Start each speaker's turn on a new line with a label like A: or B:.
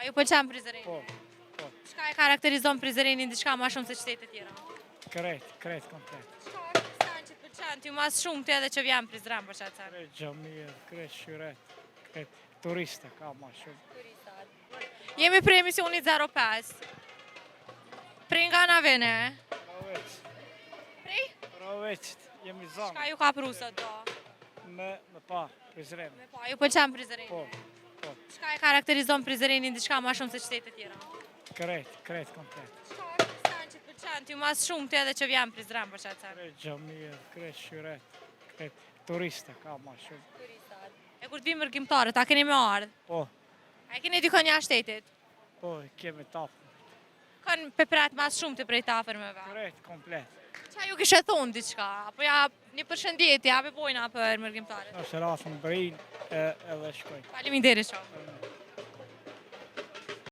A: ju pëlqen Prizreni?
B: Po, po.
A: Çka e karakterizon Prizrenin diçka më shumë se qytetet e tjera?
B: Krejt komplet.
A: Çka është stan që të pëlqen ty më shumë ti edhe që vjen në Prizren për çfarë?
B: Krejt xhamia, krejt shyret, krejt turista ka më shumë.
A: Jemi për emisionit 05. Prej nga na vene? Prej?
B: Roveqit, jemi zonë.
A: Çka ju ka pru sot do?
B: Me pa, Prizren.
A: Me pa, ju pëlqen Prizreni?
B: Po, po.
A: Çka e karakterizon Prizrenin diçka më shumë se qytetet e tjera?
B: Krejt komplet.
A: Çka është stan që të pëlqen ty më shumë ti edhe që vjen në Prizren për çfarë?
B: Krejt xhamia, krejt shyret, krejt turista ka më shumë.
A: E kur të vimë rrugimtarët, a keni me ardhë?
B: Po,
A: A keni dikon jashtë shtetit?
B: po, kemi tapë.
A: Kanë peprat më shumë të prej të afërmeve?
B: Krejt komplet.
A: Qa ju kishe thonë diçka? Apo ja një përshëndetje, a bojna për mërgjimtarët?
B: Nëse rasën bërin edhe shkoj.
A: Faleminderit shumë.